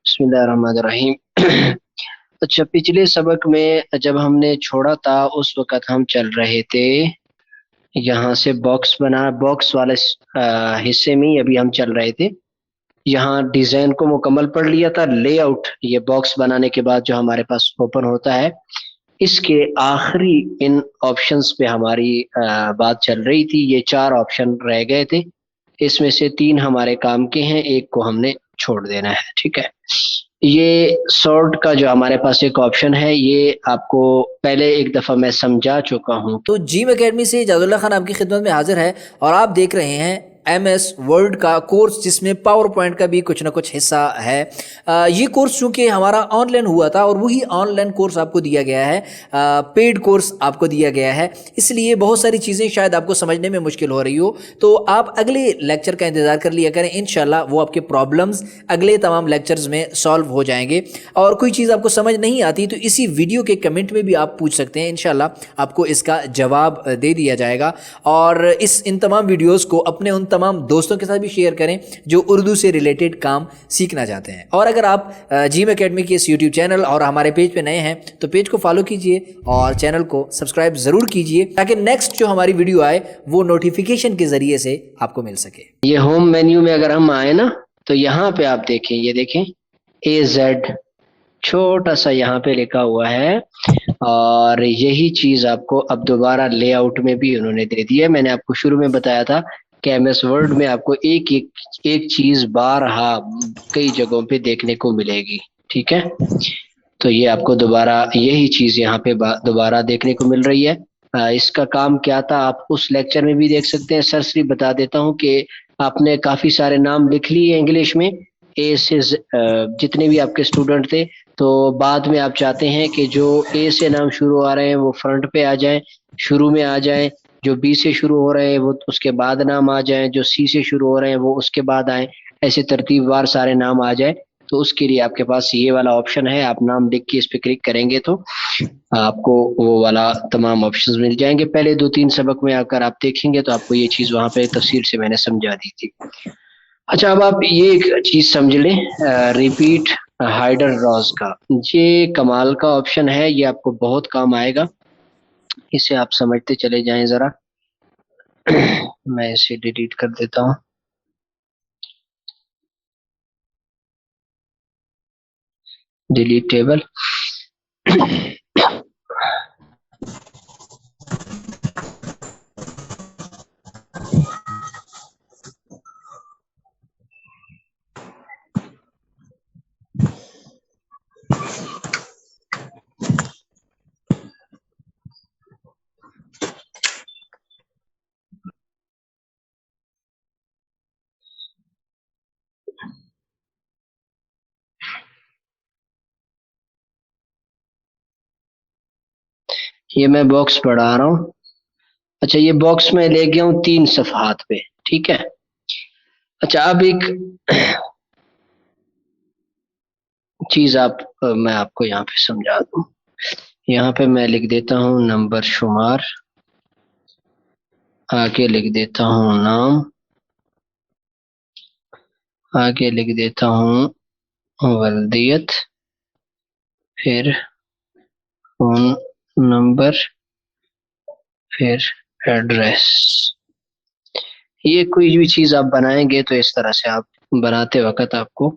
बिस्मिल्लाहिर्रहमानिर्रहीम। अच्छा, पिछले सबक में जब हमने छोड़ा था उस वक़्त हम चल रहे थे यहाँ से बॉक्स वाले हिस्से में ही अभी हम चल रहे थे। यहाँ डिजाइन को मुकम्मल पढ़ लिया था। लेआउट, ये बॉक्स बनाने के बाद जो हमारे पास ओपन होता है, इसके आखिरी इन ऑप्शंस पे हमारी बात चल रही थी। ये चार ऑप्शन रह गए थे, इसमें से तीन हमारे काम के हैं, एक को हमने छोड़ देना है। ठीक है। ये सॉर्ट का जो हमारे पास एक ऑप्शन है, ये आपको पहले एक दफा मैं समझा चुका हूँ। तो जीम एकेडमी से जादुल्ला खान आपकी खिदमत में हाजिर है और आप देख रहे हैं MS वर्ड का कोर्स जिसमें पावर पॉइंट का भी कुछ ना कुछ हिस्सा है। ये कोर्स चूंकि हमारा ऑनलाइन हुआ था और वही ऑनलाइन कोर्स आपको दिया गया है, पेड कोर्स आपको दिया गया है, इसलिए बहुत सारी चीज़ें शायद आपको समझने में मुश्किल हो रही हो। तो आप अगले लेक्चर का इंतज़ार कर लिया करें, इंशाल्लाह वो आपके प्रॉब्लम्स अगले तमाम लेक्चर्स में सॉल्व हो जाएंगे। और कोई चीज़ आपको समझ नहीं आती तो इसी वीडियो के कमेंट में भी आप पूछ सकते हैं, इंशाल्लाह आपको इसका जवाब दे दिया जाएगा। और इन तमाम वीडियोस को अपने उन तमाम दोस्तों के साथ भी शेयर करें जो उर्दू से रिलेटेड काम सीखना चाहते हैं। और अगर आप जीम एकेडमी के इस यूट्यूब चैनल और हमारे पेज पे नए हैं तो पेज को फॉलो कीजिए और चैनल को सब्सक्राइब ज़रूर कीजिए ताकि नेक्स्ट जो हमारी वीडियो आए वो नोटिफिकेशन के ज़रिए से आपको मिल सके। ये होम मेन्यू में अगर हम आए ना, तो यहाँ पे आप देखें, ये देखें AZ छोटा सा यहाँ पे लिखा हुआ है, और यही चीज आपको अब दोबारा लेआउट में भी उन्होंने दे दी है। मैंने आपको शुरू में बताया था कि MS वर्ड में आपको एक चीज बारहा कई जगहों पे देखने को मिलेगी। ठीक है, तो ये आपको दोबारा यही चीज यहाँ पे दोबारा देखने को मिल रही है। इसका काम क्या था आप उस लेक्चर में भी देख सकते हैं। सरसरी बता देता हूँ कि आपने काफी सारे नाम लिख लिए इंग्लिश में, ए से जितने भी आपके स्टूडेंट थे, तो बाद में आप चाहते हैं कि जो A से नाम शुरू आ रहे हैं वो फ्रंट पे आ जाएं, शुरू में आ जाएं, जो B से शुरू हो रहे हैं वो उसके बाद नाम आ जाएं, जो C से शुरू हो रहे हैं वो उसके बाद आए, ऐसे तरतीबवार सारे नाम आ जाए। तो उसके लिए आपके पास ये वाला ऑप्शन है, आप नाम लिख के इस पे क्लिक करेंगे तो आपको वो वाला तमाम ऑप्शंस मिल जाएंगे। पहले 2-3 सबक में अगर आप देखेंगे तो आपको ये चीज वहां पे तफसील से मैंने समझा दी थी। अच्छा, अब आप ये एक चीज समझ लें, रिपीट हाइडर रॉज का, ये कमाल का ऑप्शन है, ये आपको बहुत काम आएगा, इसे आप समझते चले जाएं जरा। मैं इसे डिलीट कर देता हूँ। Delete table. ये मैं बॉक्स बढ़ा रहा हूँ। अच्छा, ये बॉक्स में ले गया हूँ 3 सफहात पे। ठीक है। अच्छा, अब एक चीज मैं आपको यहाँ पे समझा दूं। यहाँ पे मैं लिख देता हूँ नंबर शुमार, आगे लिख देता हूँ नाम, आगे लिख देता हूँ वल्दियत, फिर फोन नंबर, फिर एड्रेस। ये कोई भी चीज आप बनाएंगे तो इस तरह से आप बनाते वक्त आपको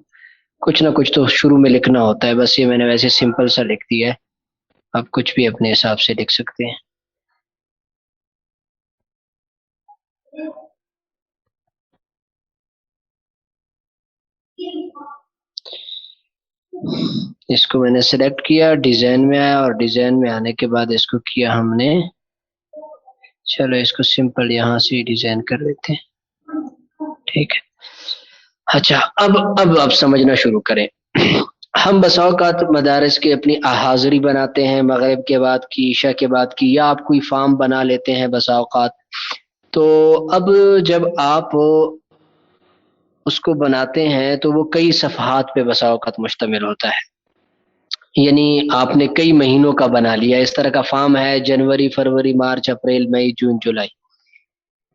कुछ ना कुछ तो शुरू में लिखना होता है। बस ये मैंने वैसे सिंपल सा लिख दिया है, आप कुछ भी अपने हिसाब से लिख सकते हैं। इसको मैंने सेलेक्ट किया, डिजाइन में आया, और डिजाइन में आने के बाद इसको किया हमने, चलो इसको सिंपल यहाँ से डिजाइन कर लेते हैं। ठीक है। अच्छा, अब आप समझना शुरू करें। हम बसा औकात मदारस के अपनी हाजिरी बनाते हैं, मगरिब के बाद की, ईशा के बाद की, या आप कोई फार्म बना लेते हैं बसा औकात। तो अब जब आप उसको बनाते हैं तो वो कई सफहात पे बसा औकात मुश्तमिल होता है, यानी आपने कई महीनों का बना लिया। इस तरह का फार्म है जनवरी, फरवरी, मार्च, अप्रैल, मई, जून, जुलाई।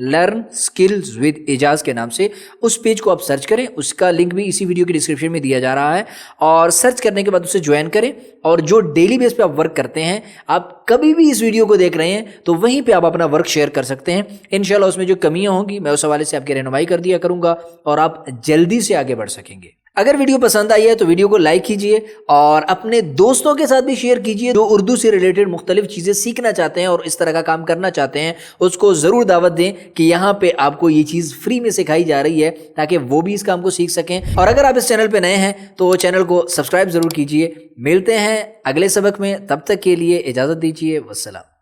लर्न स्किल्स विद एजाज के नाम से। उस पेज को आप सर्च करें, उसका लिंक भी इसी वीडियो की डिस्क्रिप्शन में दिया जा रहा है, और सर्च करने के बाद उसे ज्वाइन करें। और जो डेली बेस पे आप वर्क करते हैं, आप कभी भी इस वीडियो को देख रहे हैं तो वहीं पे आप अपना वर्क शेयर कर सकते हैं। इंशाल्लाह उसमें जो कमियां होंगी मैं उस हवाले से आपकी रहनुमाई कर दिया करूंगा और आप जल्दी से आगे बढ़ सकेंगे। अगर वीडियो पसंद आई है तो वीडियो को लाइक कीजिए और अपने दोस्तों के साथ भी शेयर कीजिए जो उर्दू से रिलेटेड मुख्तलिफ चीज़ें सीखना चाहते हैं और इस तरह का काम करना चाहते हैं। उसको ज़रूर दावत दें कि यहाँ पे आपको ये चीज़ फ्री में सिखाई जा रही है ताकि वो भी इस काम को सीख सकें। और अगर आप इस चैनल पे नए हैं तो चैनल को सब्सक्राइब ज़रूर कीजिए। मिलते हैं अगले सबक में, तब तक के लिए इजाज़त दीजिए। वस्सलाम।